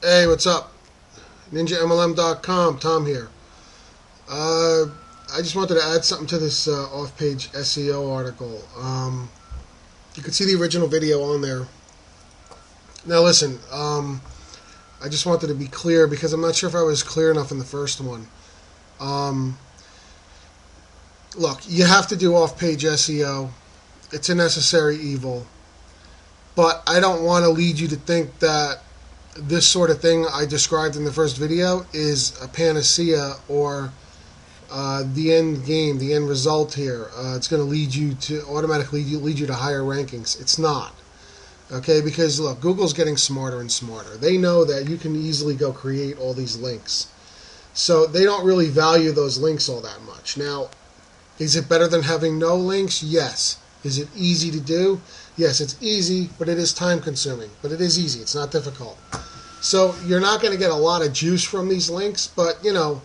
Hey, what's up? NinjaMLM.com, Tom here. I just wanted to add something to this off-page SEO article. You can see the original video on there. Now listen, I just wanted to be clear because I'm not sure if I was clear enough in the first one. Um, Look, you have to do off-page SEO. It's a necessary evil. But I don't want to lead you to think that this sort of thing I described in the first video is a panacea or the end game, the end result here. It's going to lead you to automatically lead you to higher rankings. It's not. Okay, because look, Google's getting smarter and smarter. They know that you can easily go create all these links. So they don't really value those links all that much. Now, is it better than having no links? Yes. Is it easy to do? Yes, it's easy, but it is time consuming. But it is easy. It's not difficult. So you're not going to get a lot of juice from these links, but you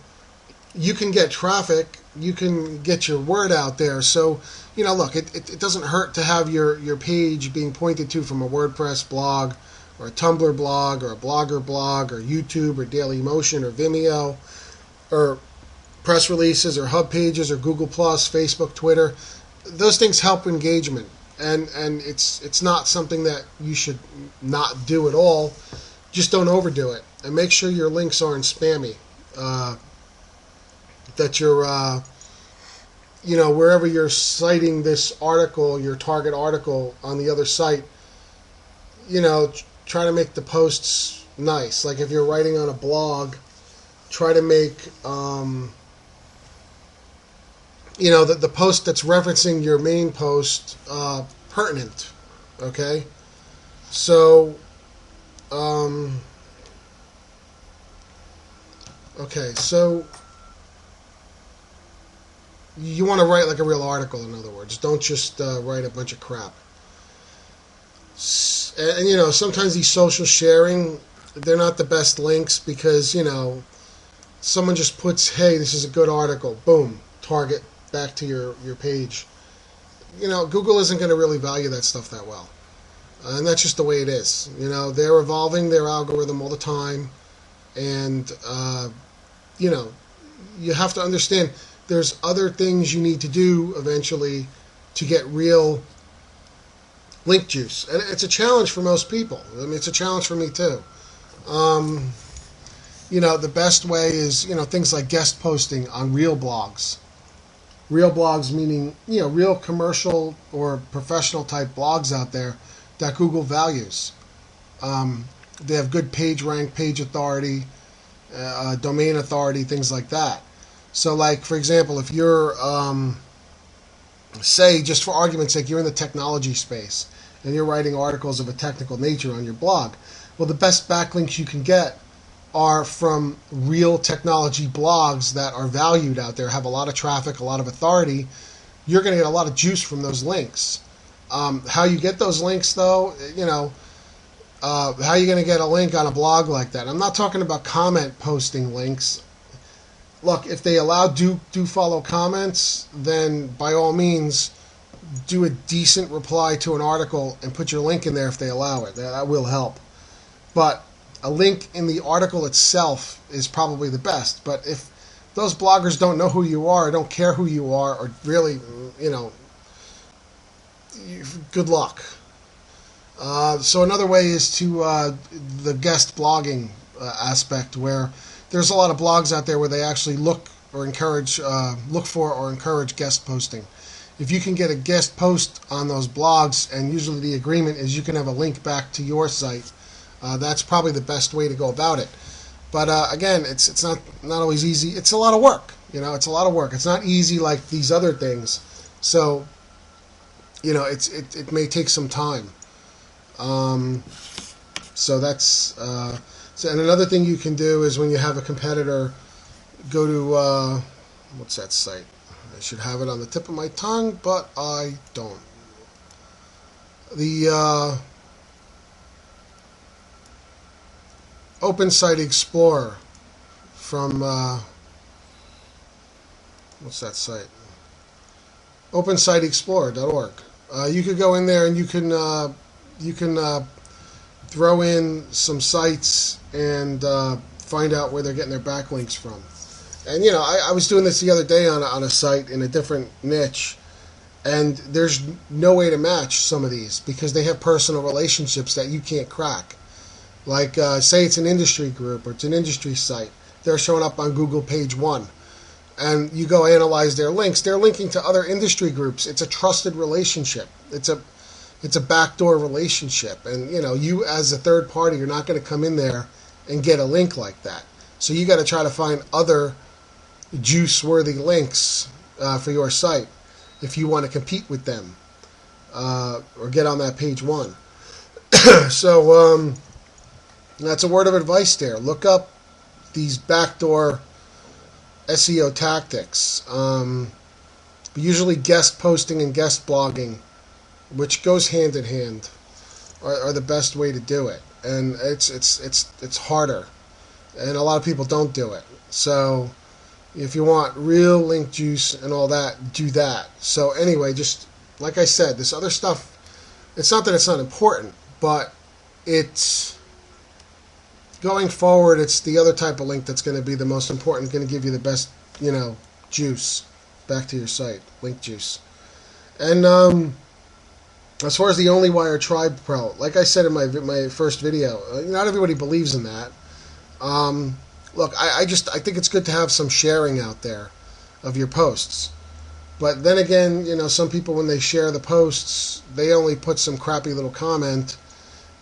can get traffic. You can get your word out there. So, look, it doesn't hurt to have your page being pointed to from a WordPress blog or a Tumblr blog or a Blogger blog or YouTube or Dailymotion or Vimeo or press releases or hub pages or Google Plus, Facebook, Twitter. Those things help engagement, and it's not something that you should not do at all. Just don't overdo it, and make sure your links aren't spammy. That you're, wherever you're citing this article, your target article on the other site, try to make the posts nice. Like if you're writing on a blog, try to make the post that's referencing your main post pertinent. Okay, so you want to write like a real article. In other words, don't just write a bunch of crap. And sometimes these social sharing, they're not the best links because someone just puts, "Hey, this is a good article." Boom, target back to your page. Google isn't going to really value that stuff that well. And that's just the way it is. They're evolving their algorithm all the time. And, you have to understand there's other things you need to do eventually to get real link juice. And it's a challenge for most people. I mean, it's a challenge for me too. The best way is, things like guest posting on real blogs. Real blogs meaning, real commercial or professional type blogs out there that Google values. They have good page rank, page authority, domain authority, things like that. So, like, for example, if you're, say, just for argument's sake, you're in the technology space and you're writing articles of a technical nature on your blog, well, the best backlinks you can get are from real technology blogs that are valued out there, have a lot of traffic, a lot of authority. You're going to get a lot of juice from those links. How you get those links, though, how are you going to get a link on a blog like that? I'm not talking about comment posting links. Look, if they allow do follow comments, then by all means, do a decent reply to an article and put your link in there if they allow it. That will help. But a link in the article itself is probably the best. But if those bloggers don't know who you are, or don't care who you are, or really, good luck. So another way is to the guest blogging aspect, where there's a lot of blogs out there where they actually look for or encourage guest posting. If you can get a guest post on those blogs, and usually the agreement is you can have a link back to your site, that's probably the best way to go about it. But again, it's not always easy. It's a lot of work. It's a lot of work. It's not easy like these other things. So it may take some time. So that's and another thing you can do is when you have a competitor, go to what's that site? I should have it on the tip of my tongue, but I don't. The Open Site Explorer from what's that site? OpenSiteExplorer.org. You could go in there and you can throw in some sites and find out where they're getting their backlinks from. And I was doing this the other day on a site in a different niche, and there's no way to match some of these because they have personal relationships that you can't crack. Like, say it's an industry group or it's an industry site. They're showing up on Google page 1. And you go analyze their links. They're linking to other industry groups. It's a trusted relationship. It's a backdoor relationship. And, you as a third party, you're not going to come in there and get a link like that. So you got to try to find other juice-worthy links for your site if you want to compete with them or get on that page 1. So that's a word of advice there. Look up these backdoor SEO tactics. Usually guest posting and guest blogging, which goes hand in hand, are the best way to do it. And it's harder, and a lot of people don't do it. So if you want real link juice and all that, do that. So anyway, just like I said, this other stuff, it's not that it's not important, but it's going forward, it's the other type of link that's going to be the most important, going to give you the best, juice back to your site, link juice. And as far as the Only Wire Tribe Pro, like I said in my first video, not everybody believes in that. Look, I think it's good to have some sharing out there of your posts. But then again, some people, when they share the posts, they only put some crappy little comment,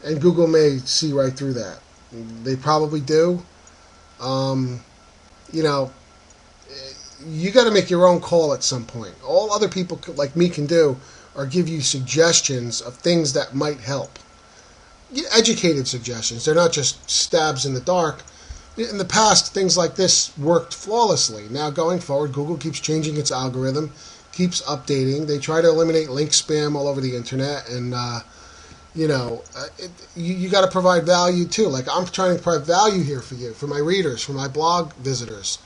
and Google may see right through that. They probably do. You got to make your own call at some point. All other people like me can do are give you suggestions of things that might help. Educated suggestions. They're not just stabs in the dark. In the past, things like this worked flawlessly. Now, going forward, Google keeps changing its algorithm, keeps updating. They try to eliminate link spam all over the internet, and you got to provide value too. Like, I'm trying to provide value here for you, for my readers, for my blog visitors.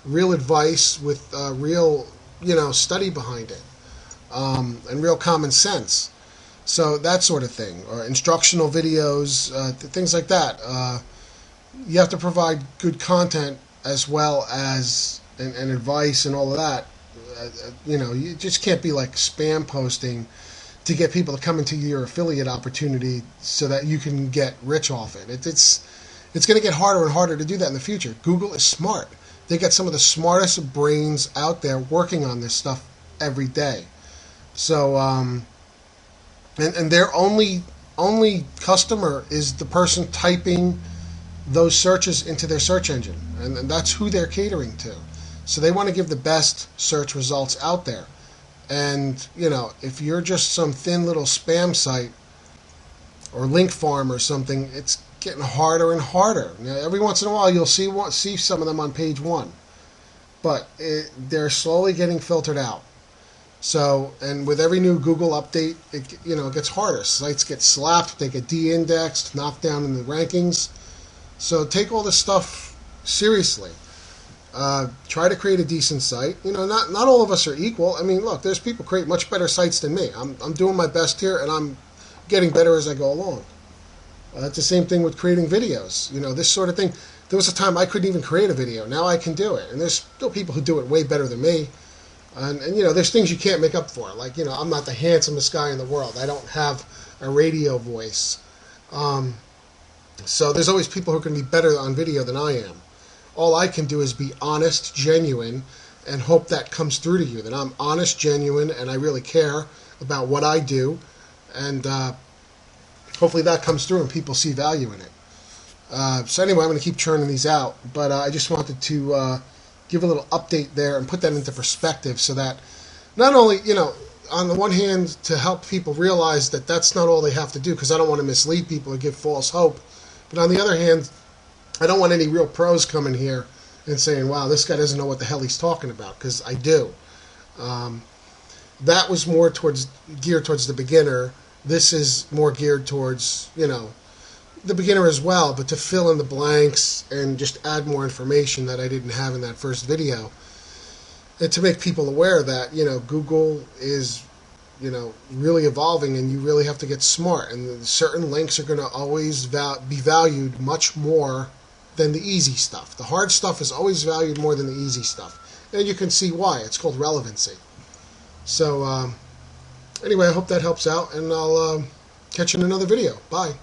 Real advice with real, study behind it, and real common sense. So that sort of thing, or instructional videos, things like that. You have to provide good content as well as and advice and all of that. You just can't be like spam posting to get people to come into your affiliate opportunity so that you can get rich off it. It's going to get harder and harder to do that in the future. Google is smart. They got some of the smartest brains out there working on this stuff every day. So, and their only customer is the person typing those searches into their search engine, and that's who they're catering to. So they want to give the best search results out there. And, if you're just some thin little spam site or link farm or something, it's getting harder and harder. Now, every once in a while, you'll see some of them on page 1. But they're slowly getting filtered out. So, and with every new Google update, it gets harder. Sites get slapped, they get de-indexed, knocked down in the rankings. So take all this stuff seriously. Try to create a decent site. Not all of us are equal. I mean, look, there's people create much better sites than me. I'm doing my best here, and I'm getting better as I go along. It's the same thing with creating videos. This sort of thing. There was a time I couldn't even create a video. Now I can do it, and there's still people who do it way better than me. And there's things you can't make up for. Like, I'm not the handsomest guy in the world. I don't have a radio voice. So there's always people who can be better on video than I am. All I can do is be honest, genuine, and hope that comes through to you, that I'm honest, genuine, and I really care about what I do. And hopefully that comes through and people see value in it. So anyway, I'm going to keep churning these out. But I just wanted to give a little update there and put that into perspective so that not only, on the one hand, to help people realize that that's not all they have to do, because I don't want to mislead people or give false hope. But on the other hand, I don't want any real pros coming here and saying, wow, this guy doesn't know what the hell he's talking about, because I do. That was more geared towards the beginner. This is more geared towards, the beginner as well, but to fill in the blanks and just add more information that I didn't have in that first video. And to make people aware that, Google is really evolving, and you really have to get smart. And certain links are going to always be valued much more than the easy stuff. The hard stuff is always valued more than the easy stuff. And you can see why. It's called relevancy. So, anyway, I hope that helps out, and I'll catch you in another video. Bye.